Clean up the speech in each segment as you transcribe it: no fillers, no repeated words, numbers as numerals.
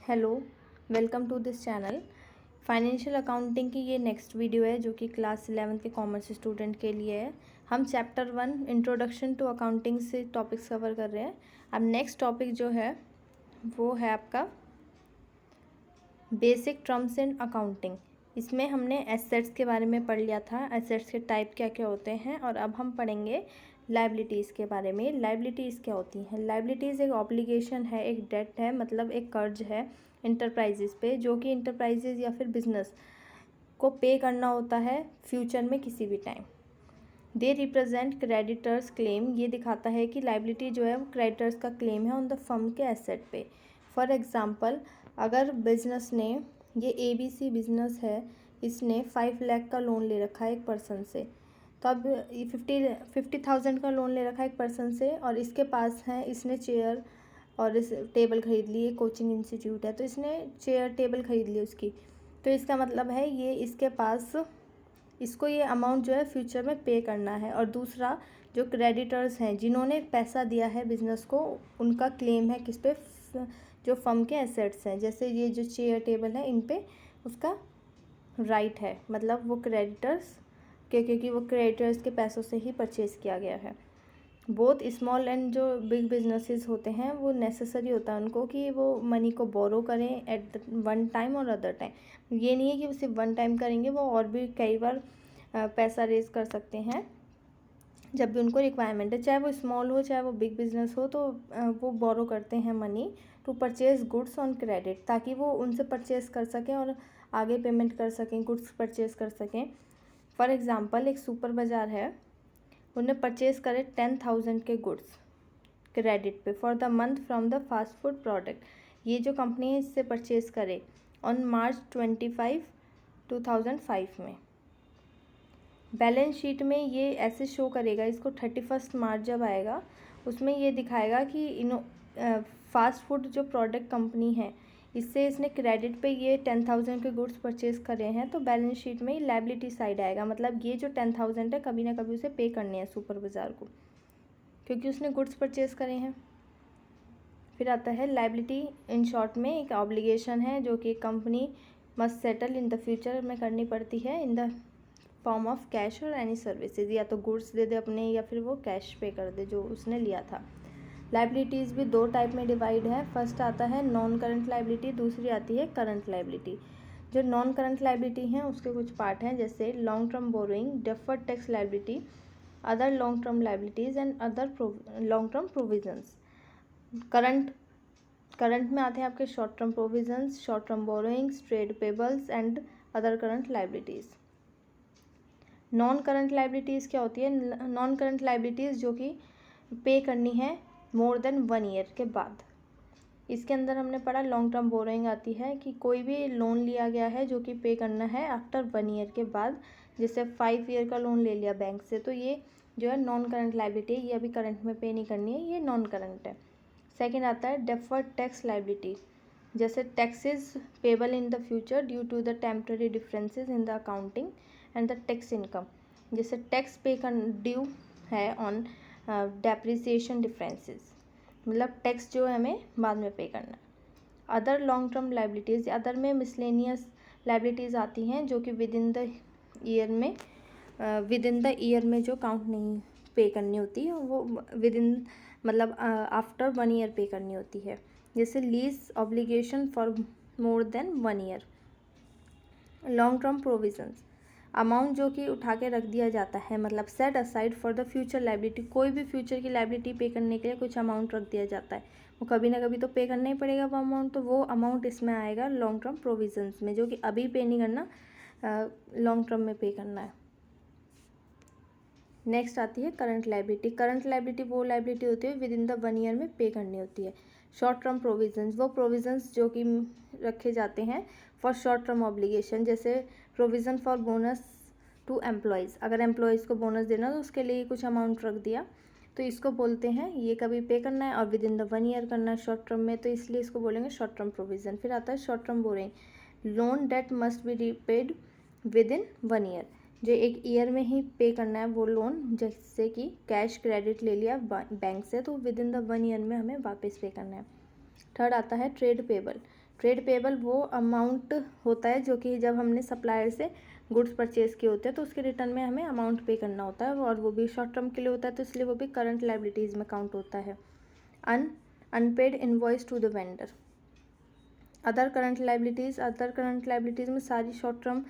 Hello, welcome to this channel. Financial accounting की ये next video है जो कि क्लास 11th के कॉमर्स स्टूडेंट के लिए है। हम चैप्टर 1 इंट्रोडक्शन टू अकाउंटिंग से टॉपिक्स कवर कर रहे हैं। अब नेक्स्ट टॉपिक जो है वो है आपका बेसिक टर्म्स इन अकाउंटिंग। इसमें हमने एसेट्स के बारे में पढ़ लिया था, एसेट्स के टाइप क्या क्या होते हैं, और अब हम पढ़ेंगे लायबिलिटीज़ के बारे में। लायबिलिटीज़ क्या होती हैं? लायबिलिटीज़ एक ऑब्लिगेशन है, एक डेट है, मतलब एक कर्ज है इंटरप्राइजेज़ पे, जो कि इंटरप्राइजेज़ या फिर बिजनेस को पे करना होता है फ्यूचर में किसी भी time. They represent creditors claim. ये दिखाता है कि लायबिलिटी जो है वो क्रेडिटर्स का क्लेम है ऑन द फर्म के एसेट पे। फॉर एग्जांपल, अगर बिजनेस ने, ये ABC बिजनेस है, इसने 5 लाख का लोन ले रखा है एक पर्सन से, तो अब ये 50,000 का लोन ले रखा है एक पर्सन से, और इसके पास है, इसने चेयर और इस टेबल खरीद ली। कोचिंग इंस्टीट्यूट है तो इसने चेयर टेबल खरीद ली उसकी, तो इसका मतलब है ये इसके पास, इसको ये अमाउंट जो है फ्यूचर में पे करना है। और दूसरा, जो क्रेडिटर्स हैं जिन्होंने पैसा दिया है बिजनेस को, उनका क्लेम है किस पे? जो फर्म के एसेट्स हैं, जैसे ये जो चेयर टेबल है, इन पे उसका राइट है, मतलब वो क्रेडिटर्स क्योंकि वो क्रेडिटर्स के पैसों से ही परचेज़ किया गया है। बोथ स्मॉल एंड जो बिग बिजनेसेस होते हैं वो नेसेसरी होता है उनको कि वो मनी को बोरो करें एट वन टाइम और अदर टाइम। ये नहीं है कि वो सिर्फ वन टाइम करेंगे, वो और भी कई बार पैसा रेज कर सकते हैं जब भी उनको रिक्वायरमेंट है। चाहे वो स्मॉल हो चाहे वो बिग बिजनेस हो, तो वो बोरो करते हैं money to purchase goods on credit, ताकि वो उनसे परचेज कर सकें और आगे पेमेंट कर सकें, गुड्स परचेज कर सकें। फॉर एग्ज़ाम्पल, एक सुपर बाज़ार है, उन्हें परचेज़ करे 10,000 के गुड्स क्रेडिट पे for the month from the fast food product. ये जो कंपनी है इससे परचेज़ करे ऑन March 25, 2005 में। बैलेंस शीट में ये ऐसे शो करेगा, इसको 31 मार्च जब आएगा उसमें ये दिखाएगा कि फास्ट फूड जो प्रोडक्ट कंपनी है, इससे इसने क्रेडिट पे ये 10,000 के गुड्स परचेज़ करे हैं, तो बैलेंस शीट में ही लायबिलिटी साइड आएगा। मतलब ये जो 10,000 है कभी ना कभी उसे पे करने हैं सुपर बाज़ार को, क्योंकि उसने गुड्स परचेज़ करे हैं। फिर आता है लायबिलिटी इन शॉर्ट में एक ऑब्लिगेशन है जो कि company must settle in the future में करनी पड़ती है in the form of cash और एनी सर्विसेज। या तो गुड्स दे दे अपने, या फिर वो कैश पे कर दे जो उसने लिया था। लायबिलिटीज़ भी दो टाइप में डिवाइड है। फर्स्ट आता है नॉन करंट लायबिलिटी, दूसरी आती है करंट लायबिलिटी। जो नॉन करंट लायबिलिटी हैं उसके कुछ पार्ट हैं, जैसे long term borrowing, deferred tax liability, other long term liabilities and other long term provisions. Current में आते हैं आपके short term provisions, short term borrowings, trade payables and other current liabilities. Non current liabilities क्या होती है? Non current liabilities जो कि पे करनी है मोर देन 1 ईयर के बाद। इसके अंदर हमने पढ़ा लॉन्ग टर्म बोरोइंग आती है कि कोई भी लोन लिया गया है जो कि पे करना है आफ्टर 1 ईयर के बाद। जैसे 5 ईयर का लोन ले लिया बैंक से, तो ये जो है नॉन करंट लायबिलिटी है, ये अभी करंट में पे नहीं करनी है, ये नॉन करंट है। सेकेंड आता है डेफर्ड टैक्स लायबिलिटी, जैसे taxes payable in the future due to the temporary differences in the accounting and the tax income. जैसे टैक्स पे कर ड्यू है ऑन डेप्रिसिएशन डिफरेंसेस, मतलब टैक्स जो है हमें बाद में पे करना है। Other long term liabilities, other में मिसलेनियस लायबिलिटीज़ आती हैं जो कि विद इन द ईयर में जो काउंट नहीं पे करनी होती, वो विद इन मतलब आफ्टर 1 ईयर पे करनी होती है। जैसे lease obligation for more than 1 year. Long term provisions, amount जो कि उठा के रख दिया जाता है, मतलब set aside for the future liability. कोई भी फ्यूचर की लायबिलिटी पे करने के लिए कुछ अमाउंट रख दिया जाता है, वो कभी ना कभी तो पे करना ही पड़ेगा वो अमाउंट, तो वो अमाउंट इसमें आएगा लॉन्ग टर्म प्रोविजंस में, जो कि अभी पे नहीं करना, लॉन्ग टर्म में पे करना है। नेक्स्ट आती है करंट लायबिलिटी। करंट लायबिलिटी वो लायबिलिटी होती है विद इन द 1 ईयर में पे करनी होती है। शॉर्ट टर्म प्रोविजंस, वो प्रोविजंस जो कि रखे जाते हैं फॉर शॉर्ट टर्म ऑब्लिगेशन, जैसे provision for bonus to employees. अगर एम्प्लॉयज़ को बोनस देना तो उसके लिए कुछ अमाउंट रख दिया, तो इसको बोलते हैं, ये कभी पे करना है और विद इन द 1 ईयर करना है शॉर्ट टर्म में, तो इसलिए इसको बोलेंगे शॉर्ट टर्म प्रोविज़न। फिर आता है short term borrowing, loan debt must be repaid within 1 year, जो एक ईयर में ही पे करना है वो लोन। जैसे कि कैश क्रेडिट ले लिया बैंक से, तो विद इन द 1 ईयर में हमें वापस पे करना है। थर्ड आता है ट्रेड पेबल। ट्रेड पेबल वो अमाउंट होता है जो कि जब हमने सप्लायर से गुड्स परचेज किए होते हैं तो उसके रिटर्न में हमें अमाउंट पे करना होता है, और वो भी शॉर्ट टर्म के लिए होता है, तो इसलिए वो भी करंट लायबिलिटीज़ में काउंट होता है। Unpaid invoice to the vendor. Other current liabilities में सारी शॉर्ट टर्म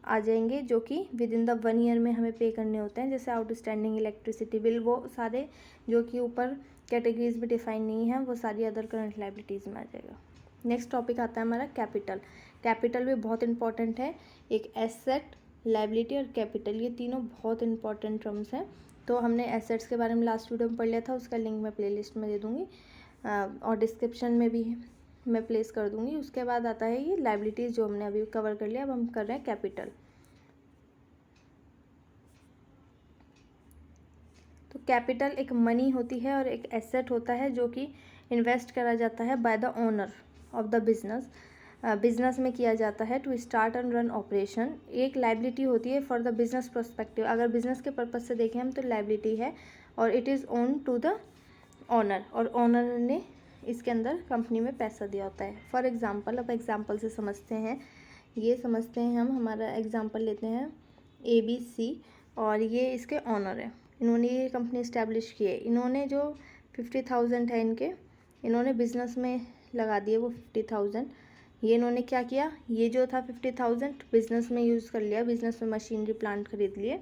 आ जाएंगे जो कि विद इन द 1 ईयर में हमें पे करने होते हैं, जैसे आउटस्टैंडिंग इलेक्ट्रिसिटी बिल, वो सारे जो कि ऊपर कैटेगरीज में डिफाइन नहीं है, वो सारी अदर करंट लायबिलिटीज़ में आ जाएगा। नेक्स्ट टॉपिक आता है हमारा कैपिटल। कैपिटल भी बहुत इंपॉर्टेंट है। एक एसेट, लायबिलिटी और कैपिटल, ये तीनों बहुत इंपॉर्टेंट टर्म्स हैं। तो हमने एसेट्स के बारे में लास्ट वीडियो में पढ़ लिया था, उसका लिंक मैं प्लेलिस्ट में दे दूँगी और डिस्क्रिप्शन में भी मैं प्लेस कर दूँगी। उसके बाद आता है ये लायबिलिटीज़ जो हमने अभी कवर कर लिया। अब हम कर रहे हैं कैपिटल। तो कैपिटल एक मनी होती है और एक एसेट होता है जो कि इन्वेस्ट करा जाता है by the owner of the business में किया जाता है to start and run operation. एक लायबिलिटी होती है फॉर द बिजनेस पर्सपेक्टिव। अगर बिजनेस के पर्पज से देखें हम तो लायबिलिटी है, और it is own to the owner, और ओनर ने इसके अंदर कंपनी में पैसा दिया होता है। फॉर एग्जांपल, अब एग्जांपल से समझते हैं। ये समझते हैं हम, हमारा एग्जांपल लेते हैं ABC, और ये इसके ऑनर है। इन्होंने ये कंपनी इस्टेब्लिश की है। इन्होंने जो 50,000 है इन्होंने बिज़नेस में लगा दिए वो 50,000। ये इन्होंने क्या किया, ये जो था 50,000 बिज़नेस में यूज़ कर लिया, बिज़नेस में मशीनरी प्लांट खरीद लिए।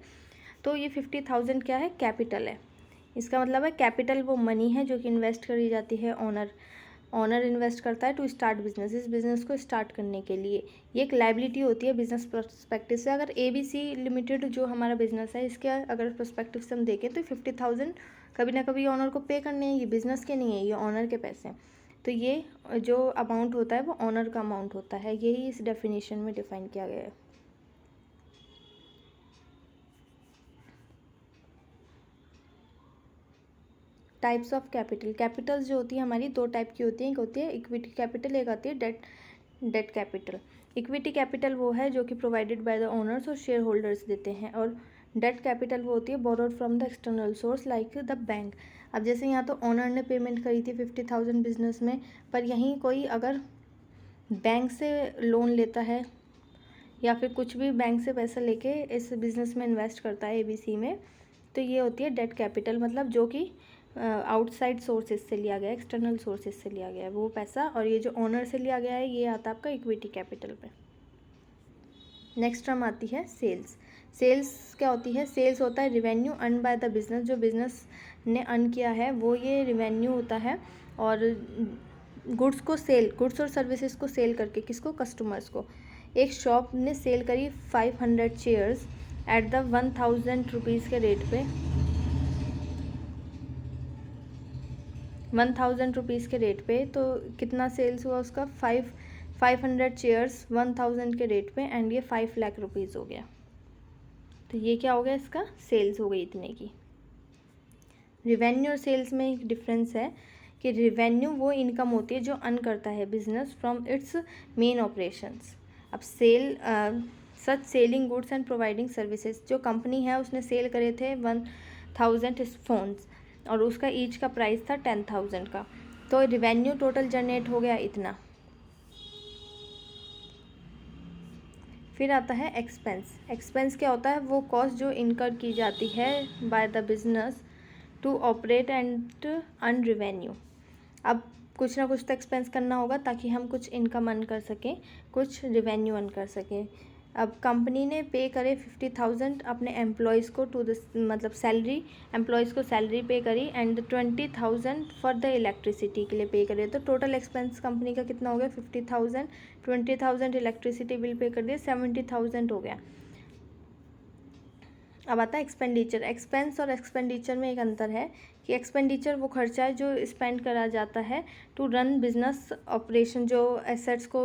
तो ये 50,000 क्या है, कैपिटल है। इसका मतलब है कैपिटल वो मनी है जो कि इन्वेस्ट करी जाती है, ऑनर इन्वेस्ट करता है टू स्टार्ट बिजनेस, इस बिज़नेस को स्टार्ट करने के लिए। ये एक लायबिलिटी होती है बिजनेस पर्सपेक्टिव से। अगर ABC लिमिटेड जो हमारा बिजनेस है, इसके अगर पर्सपेक्टिव से हम देखें तो 50,000 कभी ना कभी ऑनर को पे करने हैं। ये बिज़नेस के नहीं है, ये ऑनर के पैसे हैं। तो ये जो अमाउंट होता है वो ऑनर का अमाउंट होता है। यही इस डेफिनेशन में डिफाइन किया गया है। Types of capital. कैपिटल्स जो होती है हमारी दो टाइप की होती हैं। एक होती है इक्विटी कैपिटल, एक आती है डेट कैपिटल। इक्विटी कैपिटल वो है जो कि प्रोवाइडेड बाय द ओनर्स और शेयर होल्डर्स देते हैं, और डेट कैपिटल वो होती है borrowed from the external source like the bank. अब जैसे यहाँ तो ओनर ने पेमेंट करी थी 50,000 बिजनेस में, पर यहीं कोई अगर बैंक से लोन लेता है या फिर कुछ भी बैंक से पैसा लेके इस बिज़नेस में इन्वेस्ट करता है ABC में, तो ये होती है डेट कैपिटल। मतलब जो कि आउटसाइड सोर्सेज से लिया गया है, एक्सटर्नल सोर्सेज से लिया गया है वो पैसा, और ये जो ओनर से लिया गया है ये आता है आपका इक्विटी कैपिटल पे। नेक्स्ट टर्म आती है सेल्स। सेल्स क्या होती है, सेल्स होता है revenue earn by the business. जो बिजनेस ने अर्न किया है वो ये रिवेन्यू होता है, और गुड्स और सर्विसेज को सेल करके, किसको, कस्टमर्स को। एक शॉप ने सेल करी 500 चेयर्स एट द 1,000 रुपीज़ के रेट पे, 1,000 रुपीज़ के रेट पे। तो कितना सेल्स हुआ उसका, 500 चेयर्स 1,000 के रेट पे, एंड ये 5 लाख रुपीज़ हो गया। तो ये क्या हो गया, इसका सेल्स हो गई इतने की। रिवेन्यू और सेल्स में एक डिफरेंस है कि रिवेन्यू वो इनकम होती है जो अर्न करता है business from its main operations. अब such selling goods and providing services. जो कंपनी है उसने सेल करे थे 1,000 फ़ोन्स, और उसका ईच का प्राइस था 10,000 का, तो रिवेन्यू टोटल जनरेट हो गया इतना। फिर आता है एक्सपेंस। एक्सपेंस क्या होता है, वो कॉस्ट जो इनकर की जाती है by the business to operate and earn revenue. अब कुछ ना कुछ तो एक्सपेंस करना होगा ताकि हम कुछ इनकम अर्न कर सकें, कुछ रिवेन्यू अर्न कर सकें। अब कंपनी ने पे करे 50,000 अपने एम्प्लॉयज़ को टू द मतलब सैलरी, एम्प्लॉयज़ को सैलरी पे करी, एंड 20,000 फॉर द इलेक्ट्रिसिटी के लिए पे करे। तो टोटल एक्सपेंस कंपनी का कितना हो गया, 50,000, 20,000 इलेक्ट्रिसिटी बिल पे कर दिया, 70,000 हो गया। अब आता है एक्सपेंडिचर। एक्सपेंस और एक्सपेंडिचर में एक अंतर है कि एक्सपेंडिचर वो खर्चा है जो स्पेंड करा जाता है टू रन बिजनेस ऑपरेशन, जो एसेट्स को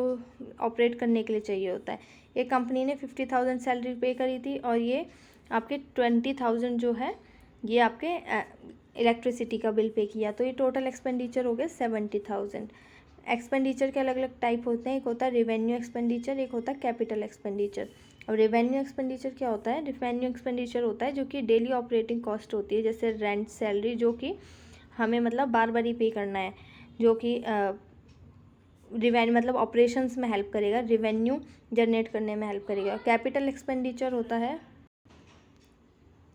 ऑपरेट करने के लिए चाहिए होता है। एक कंपनी ने 50,000 सैलरी पे करी थी, और ये आपके 20,000 जो है ये आपके इलेक्ट्रिसिटी का बिल पे किया, तो ये टोटल एक्सपेंडिचर हो गया 70,000। एक्सपेंडिचर के अलग अलग टाइप होते हैं, एक होता है रेवेन्यू एक्सपेंडिचर, एक होता है कैपिटल एक्सपेंडिचर। अब रेवेन्यू एक्सपेंडिचर क्या होता है, रेवेन्यू एक्सपेंडिचर होता है जो कि डेली ऑपरेटिंग कॉस्ट होती है, जैसे रेंट, सैलरी, जो कि हमें मतलब बार बार ही पे करना है, जो कि रिवेन्यू मतलब ऑपरेशंस में हेल्प करेगा, रिवेन्यू जनरेट करने में हेल्प करेगा। कैपिटल एक्सपेंडिचर होता है,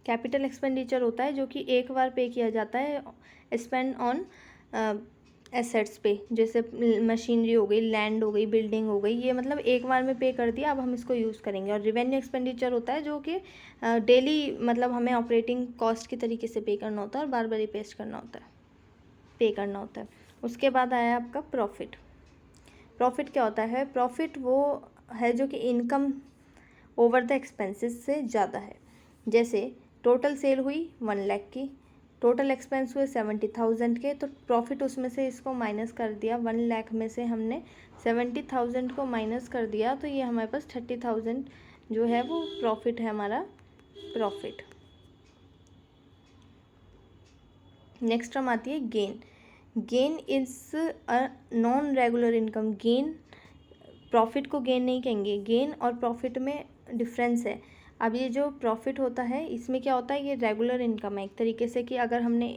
कैपिटल एक्सपेंडिचर होता है जो कि एक बार पे किया जाता है स्पेंड ऑन एसेट्स पे, जैसे मशीनरी हो गई, लैंड हो गई, बिल्डिंग हो गई, ये मतलब एक बार में पे कर दिया, अब हम इसको यूज़ करेंगे। और रिवेन्यू एक्सपेंडिचर होता है जो कि डेली मतलब हमें ऑपरेटिंग कॉस्ट की तरीके से पे करना होता है और बार बार पेस्ट करना होता है, पे करना होता है। उसके बाद आया आपका प्रॉफिट। प्रॉफिट क्या होता है? प्रॉफिट वो है जो कि इनकम ओवर द एक्सपेंसेस से ज़्यादा है। जैसे टोटल सेल हुई 1 लाख की, टोटल एक्सपेंस हुए 70,000 के, तो प्रॉफिट उसमें से इसको माइनस कर दिया, 1 लाख में से हमने 70,000 को माइनस कर दिया, तो ये हमारे पास 30,000 जो है वो प्रॉफिट है हमारा, प्रॉफिट। नेक्स्ट हम आती है gain. Gain is a non regular income. Gain, profit को गेन नहीं कहेंगे, गेन और प्रॉफिट में डिफरेंस है। अब ये जो प्रॉफिट होता है इसमें क्या होता है, ये रेगुलर इनकम है एक तरीके से, कि अगर हमने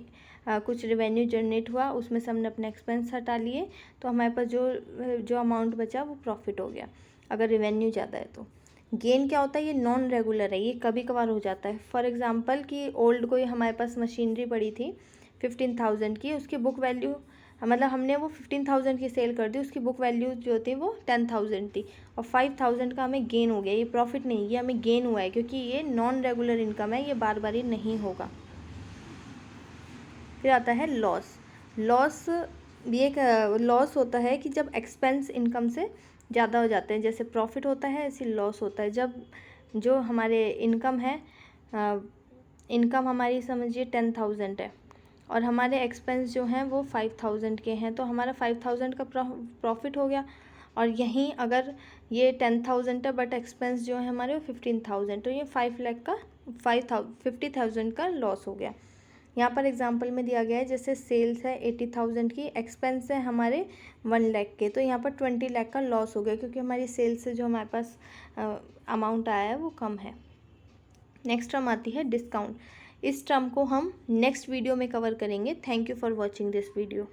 कुछ रेवेन्यू जनरेट हुआ, उसमें से हमने अपने एक्सपेंस हटा लिए, तो हमारे पास जो अमाउंट बचा वो प्रॉफिट हो गया, अगर रेवेन्यू ज़्यादा है तो। गेन क्या होता है, ये नॉन रेगुलर है, ये कभी कभार हो जाता है। फॉर एग्जांपल कि ओल्ड कोई हमारे पास मशीनरी पड़ी थी 15,000 की, उसकी बुक वैल्यू मतलब हमने वो 15,000 की सेल कर दी, उसकी बुक वैल्यू जो थी वो 10,000 थी, और 5,000 का हमें गेन हो गया। ये प्रॉफिट नहीं, ये हमें गेन हुआ है, क्योंकि ये नॉन रेगुलर इनकम है, ये बार बार ही नहीं होगा। फिर आता है लॉस। लॉस, ये एक लॉस होता है कि जब एक्सपेंस इनकम से ज़्यादा हो जाते हैं, जैसे प्रॉफिट होता है ऐसे लॉस होता है। जब जो हमारे इनकम है, इनकम हमारी समझिए 10,000 है और हमारे एक्सपेंस जो हैं वो 5,000 के हैं, तो हमारा 5,000 का प्रॉफिट हो गया। और यहीं अगर ये 10,000 है बट एक्सपेंस जो है हमारे वो 15,000, तो ये 5 लाख का 50,000 का लॉस हो गया। यहाँ पर एग्जांपल में दिया गया है, जैसे सेल्स है 80,000 की, एक्सपेंस है हमारे 1 लाख के, तो यहाँ पर 20 लाख का लॉस हो गया, क्योंकि हमारी सेल्स से जो हमारे पास अमाउंट आया है वो कम है। नेक्स्ट टर्म आती है डिस्काउंट। इस टर्म को हम नेक्स्ट वीडियो में कवर करेंगे। Thank you for watching this video.